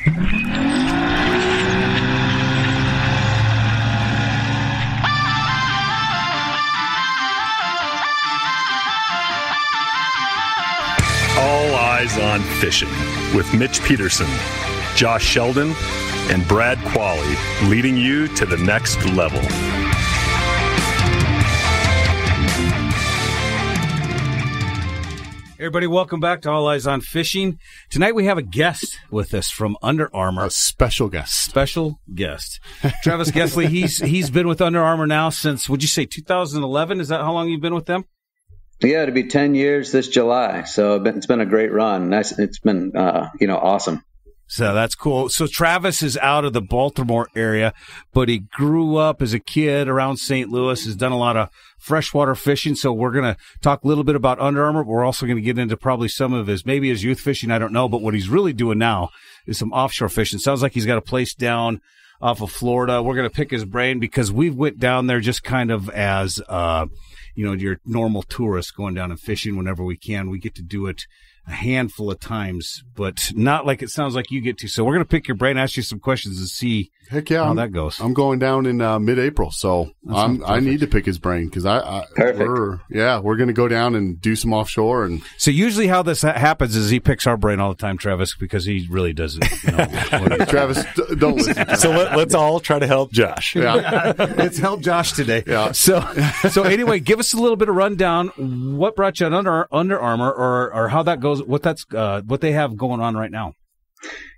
All Eyes on Fishing with Mitch Peterson, Josh Sheldon, and Brad Qualley, leading you to the next level. Everybody, welcome back to All Eyes on Fishing. Tonight we have a guest with us from Under Armour. A special guest. Special guest. Travis Gessley, he's been with Under Armour now since, would you say 2011? Is that how long you've been with them? Yeah, it'll be 10 years this July. So it's been a great run. Nice. It's been, awesome. So that's cool. So Travis is out of the Baltimore area, but he grew up as a kid around St. Louis, has done a lot of freshwater fishing. So we're going to talk a little bit about Under Armour. But we're also going to get into probably some of his youth fishing. I don't know. But what he's really doing now is some offshore fishing. Sounds like he's got a place down off of Florida. We're going to pick his brain because we went down there just kind of as, your normal tourists going down and fishing whenever we can. We get to do it a handful of times, but not like it sounds like you get to. So we're going to pick your brain, ask you some questions, and see how that goes. I'm going down in mid-April, so I need to pick his brain because we're going to go down and do some offshore. And so usually how this happens is he picks our brain all the time, Travis, because he really doesn't know. Travis, don't listen. So let's all try to help Josh. Yeah. Let's help Josh today. Yeah. So anyway, give us a little bit of rundown. What brought you on Under Armour, or how that goes? What they have going on right now?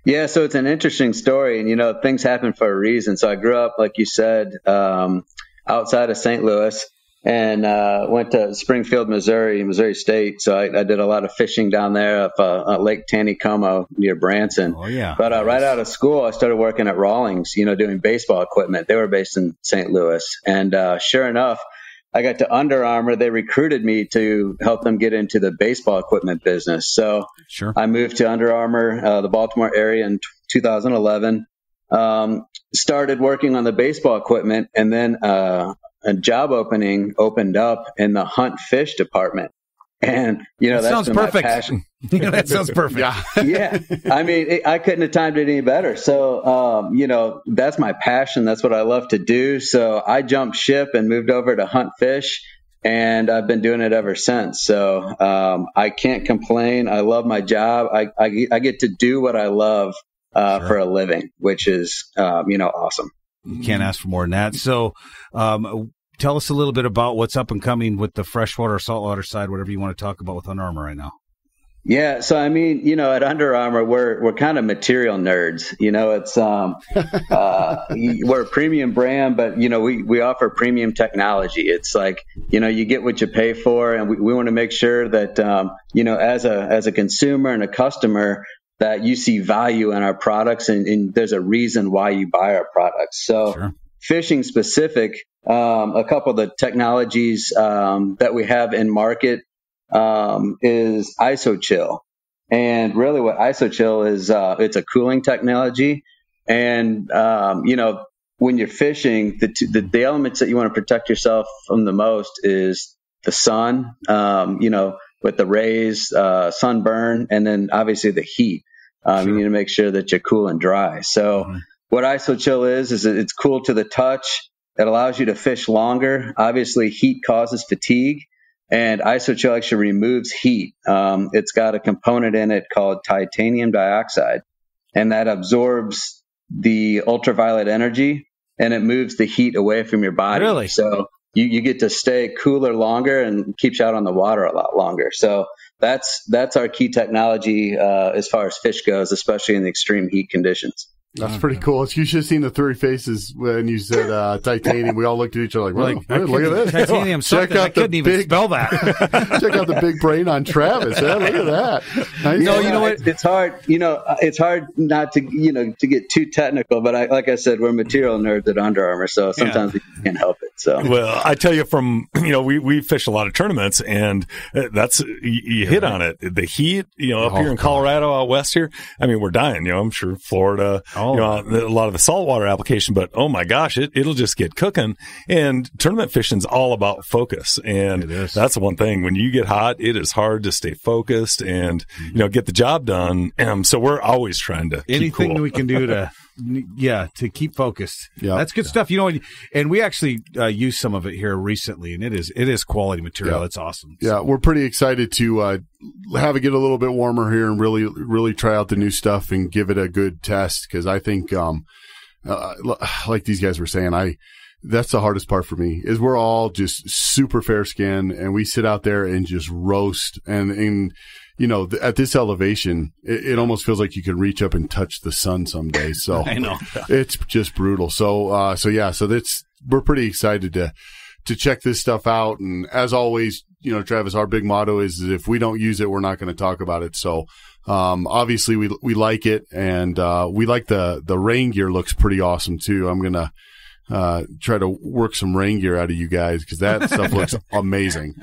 Yeah, so it's an interesting story, and things happen for a reason. So I grew up, like you said, outside of St. Louis, and went to Springfield, Missouri State. So I did a lot of fishing down there up Lake Taneycomo near Branson. Oh yeah. But right out of school, I started working at Rawlings, doing baseball equipment. They were based in St. Louis, and sure enough, I got to Under Armour. They recruited me to help them get into the baseball equipment business. So sure. I moved to Under Armour, the Baltimore area in 2011, started working on the baseball equipment, and then a job opening opened up in the hunt fish department. And, that sounds perfect. My passion. That sounds perfect. Yeah. I mean, I couldn't have timed it any better. So, that's my passion. That's what I love to do. So I jumped ship and moved over to hunt fish, and I've been doing it ever since. So I can't complain. I love my job. I get to do what I love for a living, which is, awesome. You can't ask for more than that. So, tell us a little bit about what's up and coming with the freshwater, saltwater side, whatever you want to talk about with Under Armour right now. Yeah. So, I mean, at Under Armour, we're kind of material nerds. It's, we're a premium brand, but, we offer premium technology. It's like, you get what you pay for. And we want to make sure that, as a consumer and a customer, that you see value in our products and there's a reason why you buy our products. So sure. Fishing specific, a couple of the technologies that we have in market is ISOChill. And really what ISOChill is, it's a cooling technology. And, when you're fishing, the elements that you want to protect yourself from the most is the sun, with the rays, sunburn, and then obviously the heat. Sure. You need to make sure that you're cool and dry. So what ISOChill is it's cool to the touch. It allows you to fish longer. Obviously, heat causes fatigue, and ISOChill actually removes heat. It's got a component in it called titanium dioxide, and that absorbs the ultraviolet energy, and it moves the heat away from your body. Really? So you get to stay cooler longer and keeps you out on the water a lot longer. So that's our key technology as far as fish goes, especially in the extreme heat conditions. That's pretty cool. You should have seen the three faces when you said titanium. We all looked at each other like, look at this. Titanium something. I couldn't even spell that. Check out the big brain on Travis. Yeah, look at that. Nice. No, you know what? It's hard. It's hard not to, to get too technical. But like I said, we're material nerds at Under Armour, so sometimes we can't help it. So, well, I tell you, from we fish a lot of tournaments, and that's you hit on it. The heat, up here in Colorado, out west here. I mean, we're dying. I'm sure Florida. a lot of the saltwater application, but oh my gosh, it'll just get cooking. And tournament fishing's all about focus. And that's the one thing. When you get hot, it is hard to stay focused and, get the job done. So we're always trying to anything keep cool. we can do to keep focused. Yeah. That's good stuff. And we actually used some of it here recently, and it is quality material. It's awesome. Yeah, we're pretty excited to have it get a little bit warmer here and really, really try out the new stuff and give it a good test. Because I think, like these guys were saying, that's the hardest part for me is we're all just super fair skin and we sit out there and just roast and at this elevation, it almost feels like you can reach up and touch the sun some days. So I know it's just brutal. So we're pretty excited to check this stuff out. And as always, Travis, our big motto is if we don't use it, we're not going to talk about it. So, obviously we like it and, we like the rain gear looks pretty awesome too. I'm going to, try to work some rain gear out of you guys because that stuff looks amazing.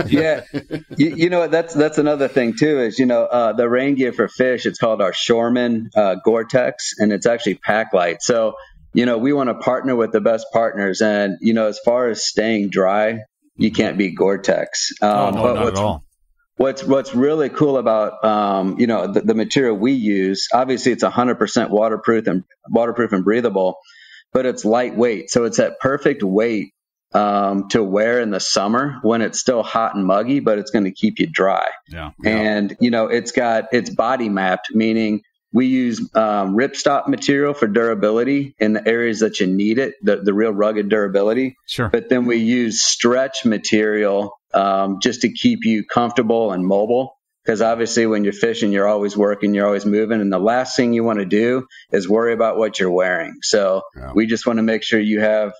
Yeah. That's another thing too is, the rain gear for fish, it's called our Shoreman Gore-Tex, and it's actually pack light. So, we want to partner with the best partners. And, as far as staying dry, you can't beat Gore-Tex. Not at all. What's really cool about, the material we use, obviously it's 100% waterproof and breathable, but it's lightweight. So it's that perfect weight to wear in the summer when it's still hot and muggy, but it's going to keep you dry. Yeah. And, it's body mapped, meaning we use ripstop material for durability in the areas that you need it, the real rugged durability. Sure. But then we use stretch material just to keep you comfortable and mobile. Because obviously when you're fishing, you're always working, you're always moving. And the last thing you want to do is worry about what you're wearing. So we just want to make sure you have,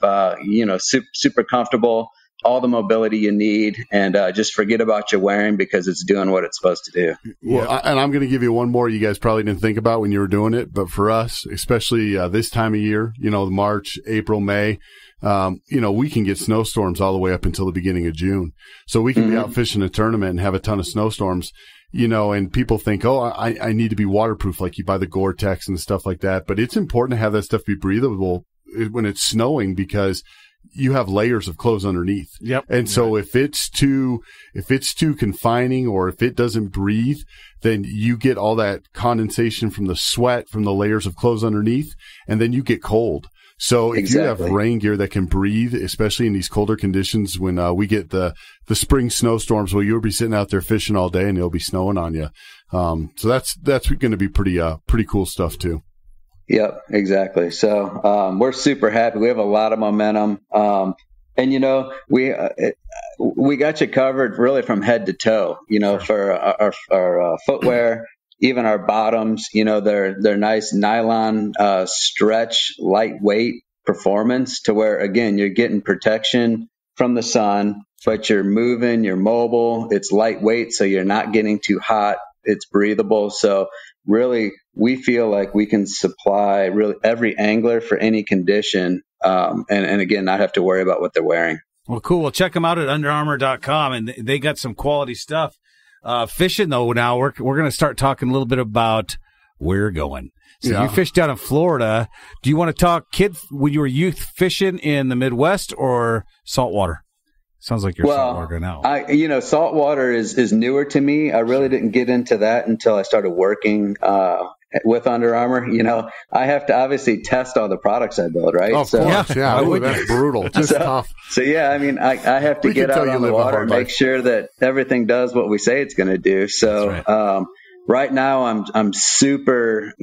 super comfortable, all the mobility you need, and just forget about your wearing because it's doing what it's supposed to do. Well, and I'm going to give you one more you guys probably didn't think about when you were doing it. But for us, especially this time of year, March, April, May, we can get snowstorms all the way up until the beginning of June. So we can be out fishing a tournament and have a ton of snowstorms. And people think, I need to be waterproof, like you buy the Gore-Tex and stuff like that. But it's important to have that stuff be breathable when it's snowing because you have layers of clothes underneath. Yep. And so if it's too confining or if it doesn't breathe, then you get all that condensation from the sweat from the layers of clothes underneath, and then you get cold. So if you have rain gear that can breathe, especially in these colder conditions, when we get the spring snowstorms, well, you'll be sitting out there fishing all day and it'll be snowing on you. So that's going to be pretty cool stuff too. Yep, exactly. So we're super happy. We have a lot of momentum, and we got you covered really from head to toe. For our footwear. Even our bottoms, they're nice nylon, stretch, lightweight performance to where, again, you're getting protection from the sun, but you're moving, you're mobile, it's lightweight, so you're not getting too hot, it's breathable. So really, we feel like we can supply really every angler for any condition, and again, not have to worry about what they're wearing. Well, cool. Well, check them out at underarmour.com, and they got some quality stuff. Fishing though, now we're going to start talking a little bit about where you're going. So you fished down in Florida. Do you want to talk when you were youth fishing in the Midwest or saltwater? Sounds like you're saltwater now. Saltwater is newer to me. I really didn't get into that until I started working with Under Armour. I have to obviously test all the products I build, right? Oh, of course, yeah. That's brutal. Just tough. So yeah, I have to get out on the water and make sure that everything does what we say it's going to do. So right now I'm super,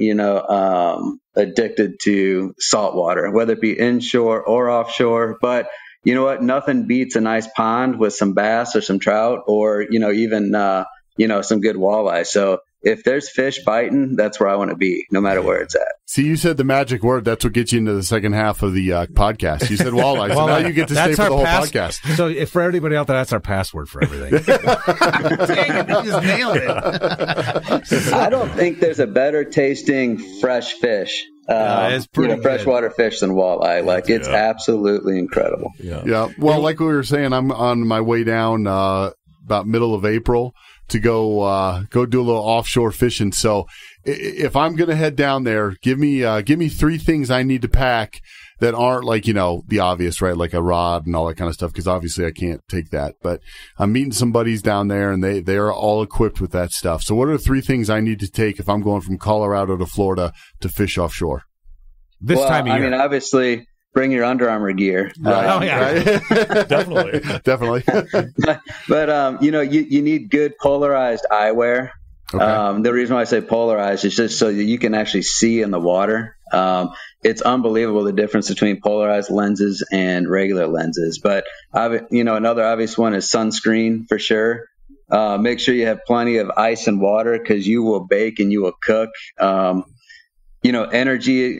addicted to saltwater, whether it be inshore or offshore. But you know what? Nothing beats a nice pond with some bass or some trout, or even some good walleye. So if there's fish biting, that's where I want to be, no matter where it's at. See, you said the magic word. That's what gets you into the second half of the podcast. You said walleye, so now you get to stay for the whole podcast. So if for everybody out there, that's our password for everything. Dang it, you just nailed it. I don't think there's a better tasting fresh fish. It's pretty freshwater fish than walleye. It's absolutely incredible. Yeah. Well, like we were saying, I'm on my way down about middle of April. to go do a little offshore fishing. So if I'm going to head down there, give me 3 things I need to pack that aren't like, the obvious, right? Like a rod and all that kind of stuff. Cause obviously I can't take that, but I'm meeting some buddies down there and they are all equipped with that stuff. So what are the 3 things I need to take if I'm going from Colorado to Florida to fish offshore? This time of year. I mean, obviously bring your Under Armour gear. Definitely. But you need good polarized eyewear. Okay. The reason why I say polarized is just so that you can actually see in the water. It's unbelievable the difference between polarized lenses and regular lenses. But another obvious one is sunscreen for sure. Make sure you have plenty of ice and water because you will bake and you will cook. Energy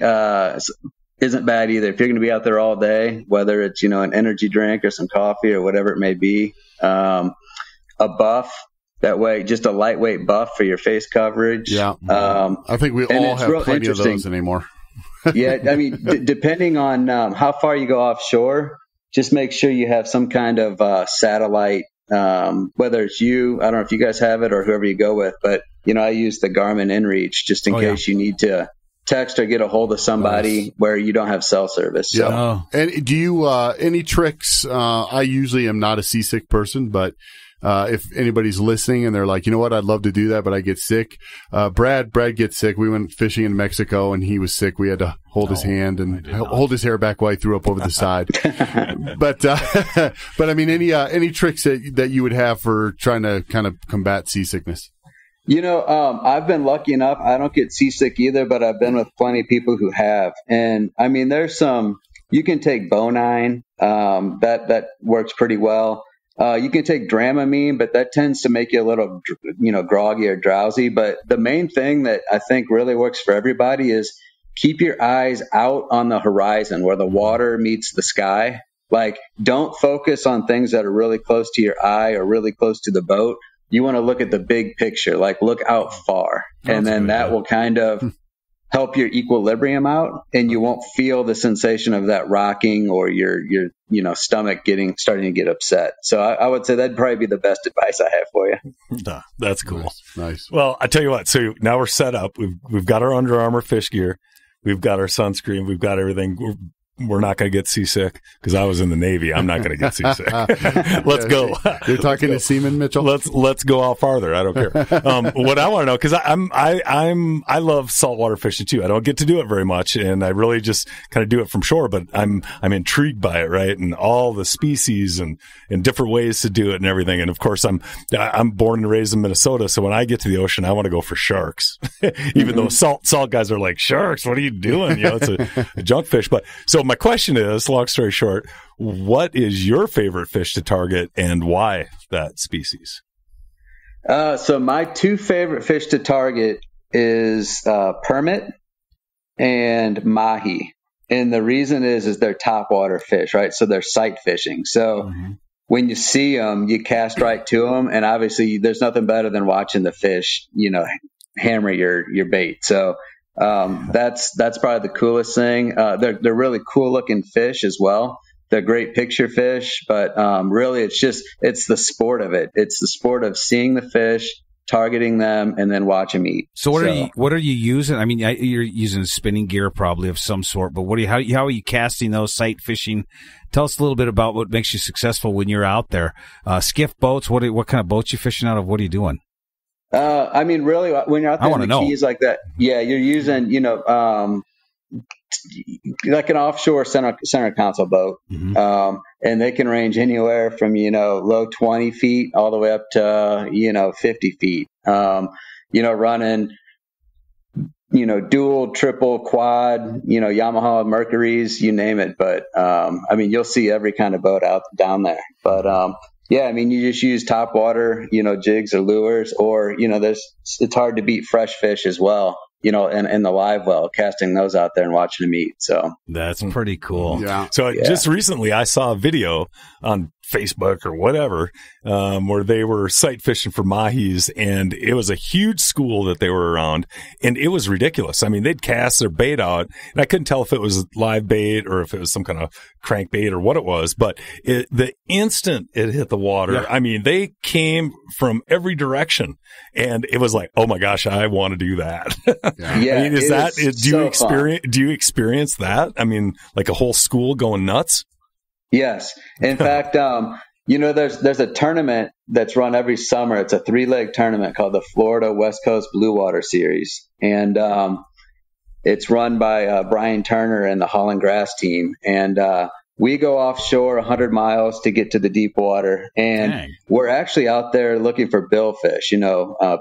isn't bad either. If you're going to be out there all day, whether it's an energy drink or some coffee or whatever it may be, a buff. That way, just a lightweight buff for your face coverage. Yeah. I think we all have plenty of those anymore. Yeah. I mean, depending on how far you go offshore, just make sure you have some kind of satellite, whether it's I don't know if you guys have it or whoever you go with, but, I use the Garmin InReach just in case you need to text or get a hold of somebody where you don't have cell service. So. Yeah. And do you, any tricks? I usually am not a seasick person, but if anybody's listening and they're like, you know what, I'd love to do that, but I get sick. Brad gets sick. We went fishing in Mexico and he was sick. We had to hold his hand and hold his hair back while he threw up over the side. But I mean, any tricks that you would have for trying to kind of combat seasickness? I've been lucky enough. I don't get seasick either, but I've been with plenty of people who have. And I mean, you can take Bonine, that works pretty well. You can take Dramamine, but that tends to make you a little, groggy or drowsy. But the main thing that I think really works for everybody is keep your eyes out on the horizon where the water meets the sky. Like, don't focus on things that are really close to your eye or really close to the boat. You want to look at the big picture, like look out far. And then that will kind of help your equilibrium out, and you won't feel the sensation of that rocking or your stomach starting to get upset. So I would say that'd probably be the best advice I have for you. That's cool. Nice. Well, I tell you what. So now we're set up. We've got our Under Armour fish gear. We've got our sunscreen. We've got everything. We're not going to get seasick because I was in the Navy. I'm not going to get seasick. Let's go. You're talking to Seaman Mitchell. Let's go out farther. I don't care. What I want to know, because I love saltwater fishing too. I don't get to do it very much, and I really just kind of do it from shore. But I'm intrigued by it, right? And all the species and different ways to do it and everything. And of course, I'm born and raised in Minnesota, so when I get to the ocean, I want to go for sharks. Even though salt guys are like, sharks, what are you doing? It's a junk fish. But so my question is, long story short, what is your favorite fish to target and why that species? So my 2 favorite fish to target is permit and mahi. And the reason is they're topwater fish, right? So they're sight fishing. So when you see them, you cast right to them. And obviously there's nothing better than watching the fish, hammer your bait. So that's probably the coolest thing. They're really cool looking fish as well. They're great picture fish, but really it's the sport of it. It's the sport of seeing the fish, targeting them, and then watch them eat. So what are you using? I mean, you're using spinning gear probably of some sort, but how are you casting those sight fishing? Tell us a little bit about what makes you successful when you're out there. Skiff boats, what kind of boats you fishing out of? What are you doing? I mean, really, when you're out there in the Keys like that, you're using, like an offshore center console boat. And they can range anywhere from, low 20 feet all the way up to, 50 feet, running, dual, triple, quad, Yamaha, Mercuries, you name it. But, I mean, you'll see every kind of boat down there. But, yeah, I mean, you just use topwater, jigs or lures, or, it's hard to beat fresh fish as well, in the live well, casting those out there and watching them eat. So that's pretty cool. Yeah. So just recently I saw a video on Facebook or whatever, where they were sight fishing for mahis, and it was a huge school that they were around, and it was ridiculous. I mean, they'd cast their bait out, and I couldn't tell if it was live bait or if it was some kind of crankbait or what it was, but the instant it hit the water, I mean, they came from every direction, and it was like, oh my gosh, I want to do that. I mean, do you experience that? I mean, like a whole school going nuts? Yes. In fact, there's a tournament that's run every summer. It's a 3-leg tournament called the Florida West Coast Blue Water Series. And it's run by Brian Turner and the Holland Grass team. And we go offshore 100 miles to get to the deep water. And we're actually out there looking for billfish,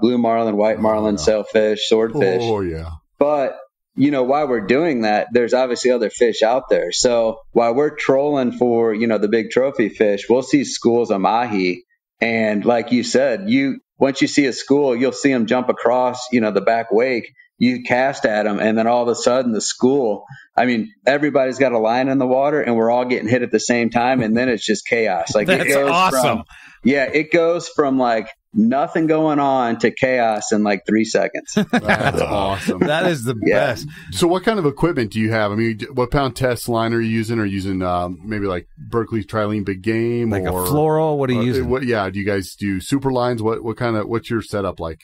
blue marlin, white marlin, sailfish, swordfish. Oh, yeah. But while we're doing that, there's obviously other fish out there. So while we're trolling for, the big trophy fish, we'll see schools of mahi. And like you said, once you see a school, you'll see them jump across, the back wake. You cast at them, and then all of a sudden the school, I mean, everybody's got a line in the water, and we're all getting hit at the same time, and then it's just chaos. Like That's awesome. It goes from like nothing going on to chaos in like 3 seconds. That's awesome. That is the best. So what kind of equipment do you have? I mean, what pound test line are you using? Are you using maybe like Berkeley Trilene Big Game? Like a fluoro? What are you using? Do you guys do super lines? What's your setup like?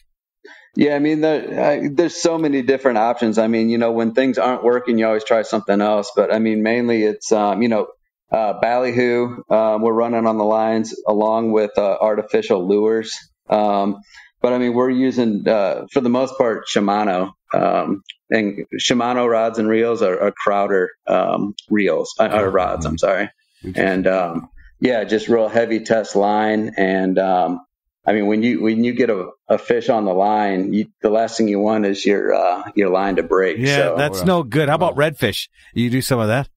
Yeah, I mean, there's so many different options. I mean, when things aren't working, you always try something else. But I mean, mainly it's, ballyhoo, we're running on the lines along with artificial lures. But I mean, we're using, for the most part, Shimano. And Shimano rods and reels are Crowder reels, or rods, I'm sorry. And just real heavy test line. And I mean, when you get a fish on the line, the last thing you want is your line to break. Yeah, that's no good. How about redfish? You do some of that?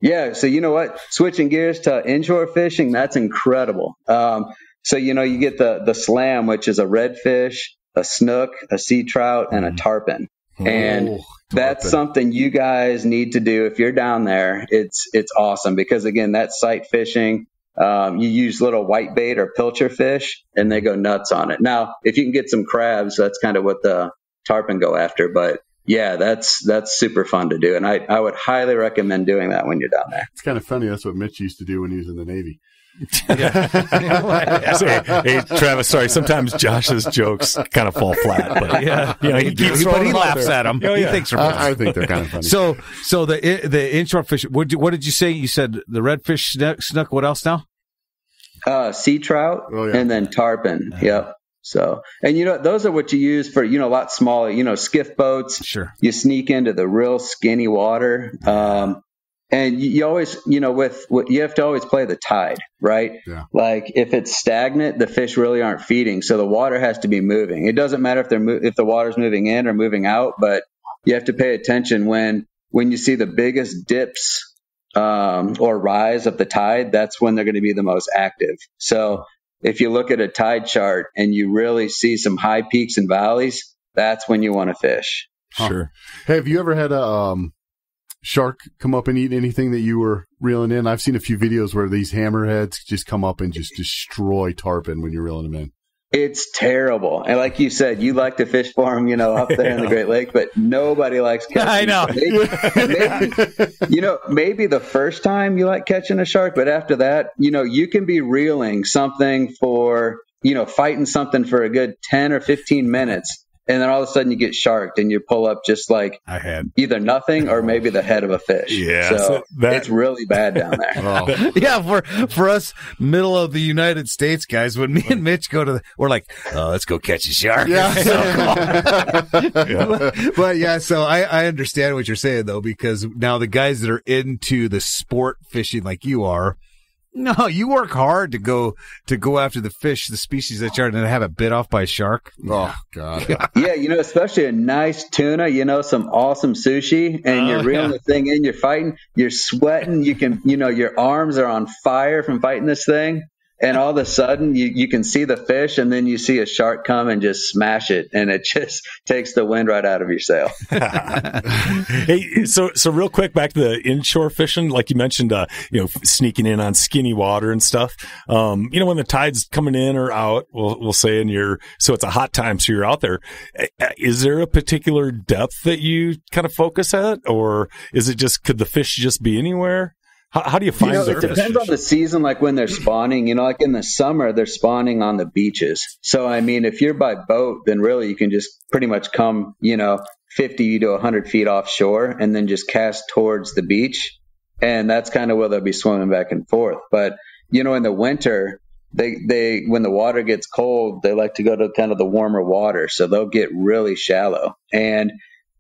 Yeah. So you know what? Switching gears to inshore fishing, that's incredible. So you get the slam, which is a redfish, a snook, a sea trout, and a tarpon. And that's something you guys need to do if you're down there. It's awesome because again, that's sight fishing. You use little white bait or pilcher fish, and they go nuts on it. Now, if you can get some crabs, that's kind of what the tarpon go after. But yeah, that's super fun to do, and I would highly recommend doing that when you're down there. It's kind of funny. That's what Mitch used to do when he was in the Navy. Hey, Travis, sorry. Sometimes Josh's jokes kind of fall flat, but he laughs at them. He thinks they're funny. I think they're kind of funny. So the inshore fish. What did you say? You said the redfish, snook. What else now? Sea trout, and then tarpon. Yep. So, and those are what you use for a lot smaller, skiff boats. Sure. You sneak into the real skinny water. And you always, you have to always play the tide, right? Yeah. Like if it's stagnant, the fish really aren't feeding. So the water has to be moving. It doesn't matter if the water's moving in or moving out, but you have to pay attention when you see the biggest dips or rise of the tide. That's when they're going to be the most active. So if you look at a tide chart and you really see some high peaks and valleys, that's when you want to fish. Sure. Hey, have you ever had a shark come up and eat anything that you were reeling in? I've seen a few videos where these hammerheads just come up and just destroy tarpon when you're reeling them in. It's terrible. And like you said, you like to fish for them, up there in the Great Lake, but nobody likes catching. I know. Maybe the first time you like catching a shark, but after that, you can be reeling something for, fighting something for a good 10 or 15 minutes. And then all of a sudden you get sharked and you pull up just like either nothing or maybe the head of a fish. Yeah. So it's really bad down there. Yeah. For us middle of the United States guys, when me and Mitch we're like, oh, let's go catch a shark. Yeah. But yeah, so I understand what you're saying though, because now the guys that are into the sport fishing like you are, no, you work hard to go after the fish, the species that you're, and have it bit off by a shark. Oh God! Yeah, especially a nice tuna, some awesome sushi, and you're reeling the thing in. You're fighting. You're sweating. You can, your arms are on fire from fighting this thing. And all of a sudden you can see the fish, and then you see a shark come and just smash it, and it just takes the wind right out of your sail. Hey, so real quick, back to the inshore fishing, like you mentioned, sneaking in on skinny water and stuff. When the tide's coming in or out, we'll say, so it's a hot time, so you're out there. Is there a particular depth that you kind of focus at, or is it could the fish just be anywhere? How do you find it depends on the season, like when they're spawning. Like in the summer, they're spawning on the beaches. So, I mean, if you're by boat, then really you can just pretty much come, 50 to 100 feet offshore and then just cast towards the beach. And that's kind of where they'll be swimming back and forth. But, in the winter, they when the water gets cold, they like to go to kind of the warmer water. So they'll get really shallow. And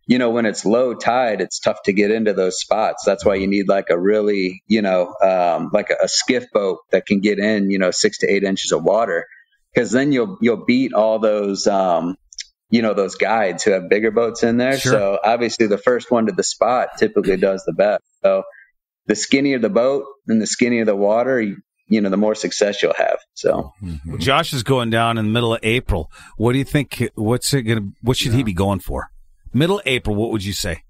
when it's low tide, it's tough to get into those spots. That's why you need like a really, like a skiff boat that can get in, 6 to 8 inches of water, because then you'll beat all those, those guides who have bigger boats in there. Sure. So obviously the first one to the spot typically does the best. So the skinnier the boat and the skinnier the water, the more success you'll have. So well, Josh is going down in the middle of April. What do you think? What should he be going for? Middle April, what would you say?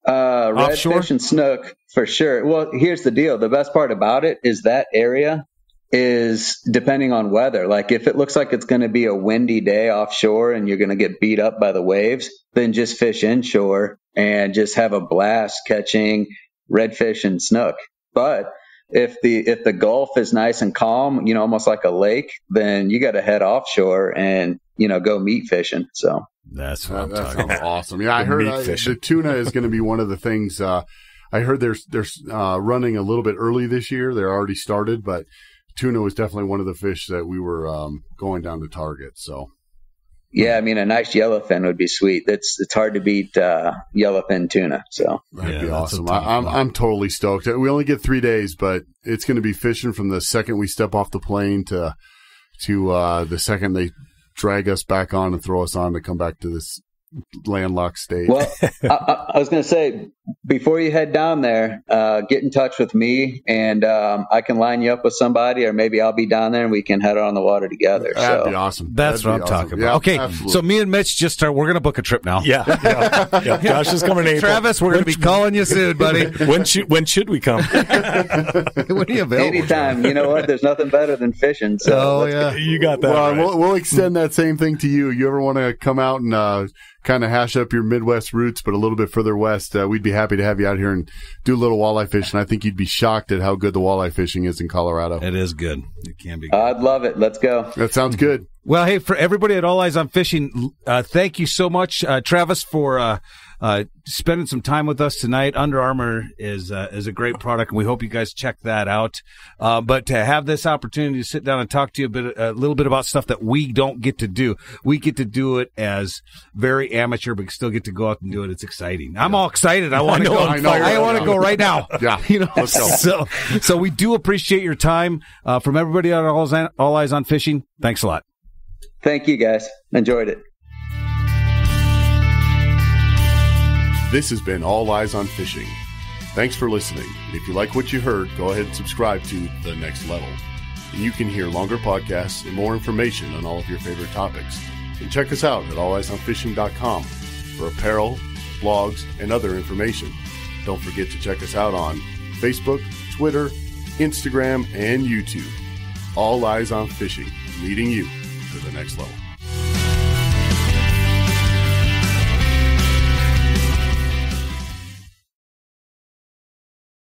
Redfish and snook for sure. Well, here's the deal. The best part about it is that area is depending on weather. Like if it looks like it's going to be a windy day offshore and you're going to get beat up by the waves, then just fish inshore and just have a blast catching redfish and snook. But if the Gulf is nice and calm, almost like a lake, then you got to head offshore and, go meat fishing. So. That's what I'm that talking sounds about. awesome. Yeah, I heard the tuna is going to be one of the things. I heard they're running a little bit early this year. They're already started, but tuna was definitely one of the fish that we were going down to target. So, yeah, I mean, a nice yellowfin would be sweet. It's hard to beat yellowfin tuna. So that'd be awesome. I'm totally stoked. We only get 3 days, but it's going to be fishing from the second we step off the plane to the second they drag us back on and throw us on to come back to this landlocked state. Well, I was going to say, before you head down there, get in touch with me, and I can line you up with somebody, or maybe I'll be down there and we can head on the water together. That'd be awesome. That's what I'm talking about. Yeah, okay, absolutely. So me and Mitch we're going to book a trip now. Yeah. Josh is coming in April. Travis, we're going to be calling you soon, buddy. When should we come? When are you available? Anytime. You know what? There's nothing better than fishing. So you got that. Well, right. We'll extend that same thing to you. You ever want to come out and kind of hash up your Midwest roots, but a little bit further west, we'd be happy to have you out here and do a little walleye fishing. I think you'd be shocked at how good the walleye fishing is in Colorado. It is good. It can be good. I'd love it. Let's go. That sounds good. Well, hey, for everybody at All Eyes on Fishing, thank you so much, Travis, for spending some time with us tonight. Under Armour is a great product, and we hope you guys check that out. But to have this opportunity to sit down and talk to you a little bit about stuff that we don't get to do, we get to do it as very amateur, but still get to go out and do it. It's exciting. I'm all excited. I want to go. I want to go right now. Yeah, let's go. So we do appreciate your time. From everybody at All Eyes on Fishing, thanks a lot. Thank you, guys. Enjoyed it. This has been All Eyes on Fishing. Thanks for listening. If you like what you heard, go ahead and subscribe to The Next Level. And you can hear longer podcasts and more information on all of your favorite topics. And check us out at alleyesonfishing.com for apparel, blogs, and other information. Don't forget to check us out on Facebook, Twitter, Instagram, and YouTube. All Eyes on Fishing, leading you to the next level.